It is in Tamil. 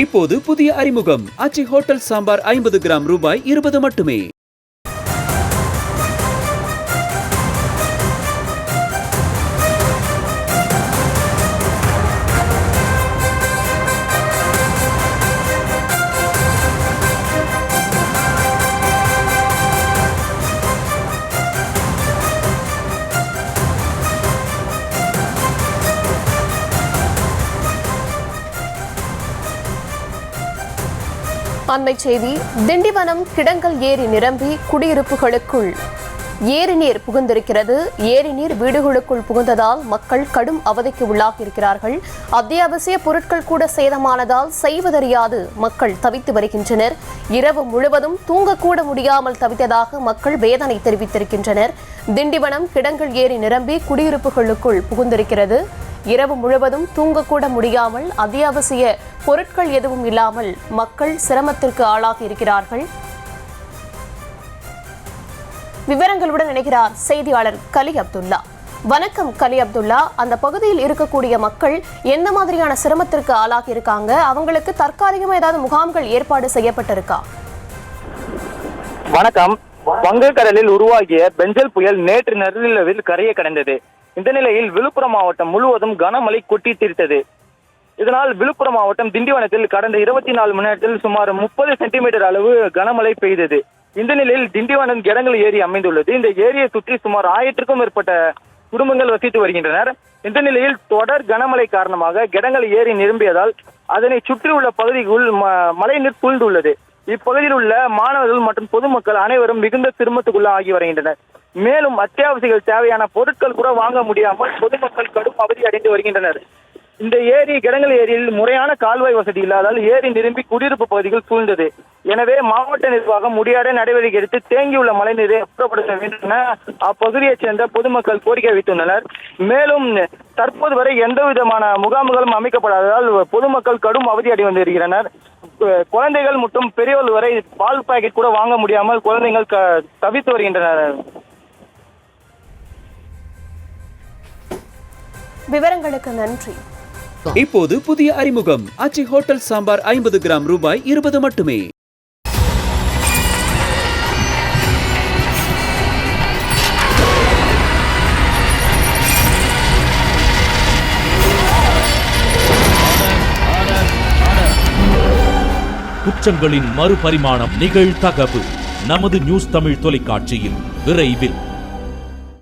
இப்போது புதிய அறிமுகம் ஆச்சி ஹோட்டல் சாம்பார் 50 கிராம் ரூபாய் 20 மட்டுமே. அண்மை செய்தி. திண்டிவனம் கிடங்கல் ஏரி நிரம்பி குடியிருப்புகளுக்குள் ஏரி நீர் புகுந்திருக்கிறது. ஏரி நீர் வீடுகளுக்குள் புகுந்ததால் மக்கள் கடும் அவதிக்கு உள்ளாகியிருக்கிறார்கள். அத்தியாவசிய பொருட்கள் கூட சேதமானதால் செய்வதறியாது மக்கள் தவித்து வருகின்றனர். இரவு முழுவதும் தூங்கக்கூட முடியாமல் தவித்ததாக மக்கள் வேதனை தெரிவித்திருக்கின்றனர். திண்டிவனம் கிடங்கல் ஏரி நிரம்பி குடியிருப்புகளுக்குள் புகுந்திருக்கிறது. இரவு முழுவதும் தூங்கக்கூட முடியாமல் அத்தியாவசிய பொருட்கள் எதுவும் இல்லாமல் மக்கள் சிரமத்திற்கு ஆளாகி இருக்கிறார்கள். விவரங்களுடன் இணைகிறார் செய்தியாளர் கலி அப்துல்லா. வணக்கம் கலி அப்துல்லா. அந்த பகுதியில் இருக்கக்கூடிய மக்கள் எந்த மாதிரியான சிரமத்திற்கு ஆளாகி இருக்காங்க? அவங்களுக்கு தற்காலிகமா ஏதாவது முகாம்கள் ஏற்பாடு செய்யப்பட்டிருக்கா? வணக்கம். வங்கக்கடலில் உருவாகிய பெஞ்சல் புயல் நேற்று நள்ளிரவில் கரையை கடந்தது. இந்த நிலையில் விழுப்புரம் மாவட்டம் முழுவதும் கனமழை கொட்டி தீர்த்தது. இதனால் விழுப்புரம் மாவட்டம் திண்டிவனத்தில் கடந்த 24 மணி நேரத்தில் சுமார் 30 சென்டிமீட்டர் அளவு கனமழை பெய்தது. இந்த நிலையில் திண்டிவனம் கிடங்கல் ஏரி அமைந்துள்ளது. இந்த ஏரியை சுற்றி சுமார் 1000க்கும் மேற்பட்ட குடும்பங்கள் வசித்து வருகின்றனர். இந்த நிலையில் தொடர் கனமழை காரணமாக கிடங்கல் ஏரி நிரம்பியதால் அதனை சுற்றியுள்ள பகுதிக்குள் மழைநீர் சூழ்ந்துள்ளது. இப்பகுதியில் உள்ள மாணவர்கள் மற்றும் பொதுமக்கள் அனைவரும் மிகுந்த சிரமத்துக்குள்ள ஆகி வருகின்றனர். மேலும் அத்தியாவசிய தேவையான பொருட்கள் கூட வாங்க முடியாமல் பொதுமக்கள் கடும் அவதி அடைந்து வருகின்றனர். இந்த ஏரி கிடங்கல் ஏரியில் முறையான கால்வாய் வசதி இல்லாதால் ஏரி நிரம்பி குடியிருப்பு பகுதிகள் சூழ்ந்தது. எனவே மாவட்ட நிர்வாகம் முடியாத நடவடிக்கை எடுத்து தேங்கியுள்ள மழைநீரை அப்புறப்படுத்த வேண்டும் என அப்பகுதியைச் சேர்ந்த பொதுமக்கள் கோரிக்கை வைத்துள்ளனர். மேலும் தற்போது வரை எந்த விதமான முகாம்களும் அமைக்கப்படாததால் பொதுமக்கள் கடும் அவதி அடைந்து வருகின்றனர். குழந்தைகள் மற்றும் பெரியவர்கள் வரை பால் பாக்கெட் கூட வாங்க முடியாமல் குழந்தைகள் தவித்து வருகின்றனர். விவரங்களுக்கு நன்றி. இப்போது புதிய அறிமுகம் ஆச்சி ஹோட்டல் சாம்பார் 50 கிராம் ரூபாய் 20 மட்டுமே. குற்றங்களின் மறுபரிமாணம் நிகழ்தகவு நமது நியூஸ் தமிழ் தொலைக்காட்சியில் விரைவில்.